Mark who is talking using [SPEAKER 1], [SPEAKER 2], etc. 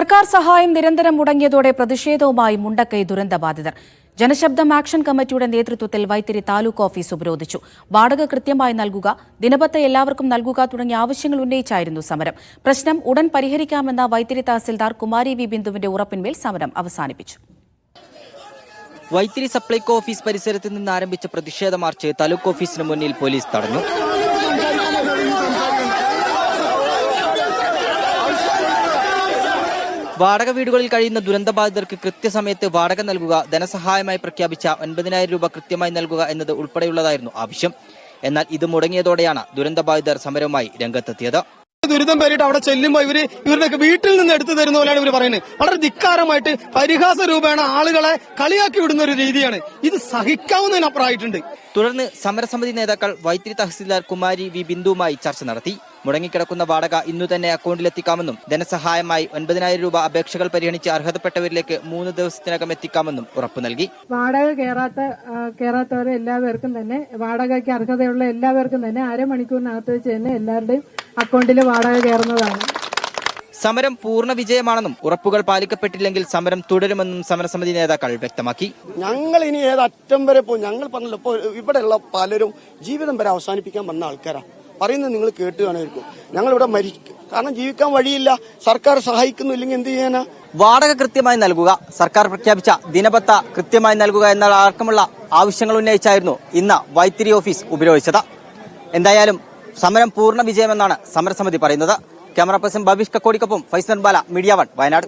[SPEAKER 1] സർക്കാർ സഹായം നിരന്തരം മുടങ്ങിയതോടെ പ്രതിഷേധവുമായി മുണ്ടക്കൈ ദുരന്തബാധിതർ. ജനശബ്ദം ആക്ഷൻ കമ്മിറ്റിയുടെ നേതൃത്വത്തിൽ വൈത്തിരി താലൂക്ക് ഓഫീസ് ഉപരോധിച്ചു. വാടക കൃത്യമായി നൽകുക, ദിനബത്ത എല്ലാവർക്കും നൽകുക തുടങ്ങിയ ആവശ്യങ്ങൾ ഉന്നയിച്ചായിരുന്നു സമരം. പ്രശ്നം ഉടൻ പരിഹരിക്കാമെന്ന വൈത്തിരി തഹസിൽദാർ കുമാരി വി ബിന്ദുവിന്റെ ഉറപ്പിന്മേൽ സമരം അവസാനിപ്പിച്ചു.
[SPEAKER 2] വൈത്തിരി സപ്ലൈകോ ഓഫീസ് പരിസരത്ത് നിന്ന് ആരംഭിച്ച പ്രതിഷേധ മാർച്ച് താലൂക്ക് ഓഫീസിന് മുന്നിൽ പോലീസ് തടഞ്ഞു. വാടക വീടുകളിൽ കഴിയുന്ന ദുരന്തബാധിതർക്ക് കൃത്യസമയത്ത് വാടക നൽകുക, ധനസഹായമായി പ്രഖ്യാപിച്ച 9,000 രൂപ കൃത്യമായി നൽകുക എന്നത് ഉൾപ്പെടെയുള്ളതായിരുന്നു ആവശ്യം. എന്നാൽ ഇത് മുടങ്ങിയതോടെയാണ് ദുരന്തബാധിതർ സമരവുമായി രംഗത്തെത്തിയത്.
[SPEAKER 3] ദുരിതം പേരിട്ട് അവിടെ ചെല്ലുമ്പോൾ ഇവരുടെയൊക്കെ വീട്ടിൽ നിന്ന് എടുത്തു തരുന്ന പോലെയാണ് ഇവർ പറയുന്നത്. വളരെ ധിക്കാരമായിട്ട് പരിഹാസ രൂപേണ ആളുകളെ കളിയാക്കി വിടുന്ന ഒരു രീതിയാണ്. ഇത് സഹിക്കാവുന്നതിനപ്പുറമായിട്ടുണ്ട്.
[SPEAKER 2] തുടർന്ന് സമരസമിതി നേതാക്കൾ വൈത്തിരി തഹസിൽദാർ കുമാരി വി ബിന്ദുവുമായി ചർച്ച നടത്തി. മുടങ്ങിക്കിടക്കുന്ന വാടക ഇന്നു തന്നെ അക്കൗണ്ടിലെത്തിക്കാമെന്നും ധനസഹായമായി 9,000 രൂപ അപേക്ഷകൾ പരിഗണിച്ച് അർഹതപ്പെട്ടവരിലേക്ക് 3 ദിവസത്തിനകം എത്തിക്കാമെന്നും ഉറപ്പു നൽകി.
[SPEAKER 4] വാടക കയറാത്തവരെ എല്ലാവർക്കും തന്നെ, വാടകയ്ക്ക് അർഹതയുള്ള എല്ലാവർക്കും തന്നെ അരമണിക്കൂറിനകത്ത് വെച്ച് തന്നെ എല്ലാവരുടെയും അക്കൗണ്ടിൽ വാടക കയറുന്നതാണ്.
[SPEAKER 2] സമരം പൂർണ്ണ വിജയമാണെന്നും ഉറപ്പുകൾ പാലിക്കപ്പെട്ടില്ലെങ്കിൽ സമരം തുടരുമെന്നും സമരസമിതി നേതാക്കൾ വ്യക്തമാക്കി.
[SPEAKER 5] ഞങ്ങൾ ഇനി ഏതറ്റം വരെ പോകും. ഞങ്ങൾ പറഞ്ഞല്ലോ, ഇപ്പോൾ ഇവിടെയുള്ള പലരും ജീവിതം വരെ അവസാനിപ്പിക്കാൻ വന്ന ആൾക്കാരാ പറയുന്നത്. നിങ്ങൾ കേട്ട് കാണുമായിരിക്കും. ഞങ്ങളിവിടെ മരിക്കും, കാരണം ജീവിക്കാൻ വഴിയില്ല. സർക്കാർ സഹായിക്കുന്നില്ലെങ്കിൽ എന്ത് ചെയ്യാനാ?
[SPEAKER 2] വാടക കൃത്യമായി നൽകുക, സർക്കാർ പ്രഖ്യാപിച്ച ദിനബത്ത കൃത്യമായി നൽകുക എന്ന അടക്കമുള്ള ആവശ്യങ്ങൾ ഉന്നയിച്ചായിരുന്നു ഇന്ന് വൈത്തിരി ഓഫീസ് ഉപരോധിച്ചത്. എന്തായാലും സമരം പൂർണ്ണ വിജയമെന്നാണ് സമരസമിതി പറയുന്നത്. ക്യാമറ പേഴ്സൺ ഭവിഷ് കക്കോടിക്കൊപ്പം ഫൈസൽ ബാല, മീഡിയ 1, വയനാട്.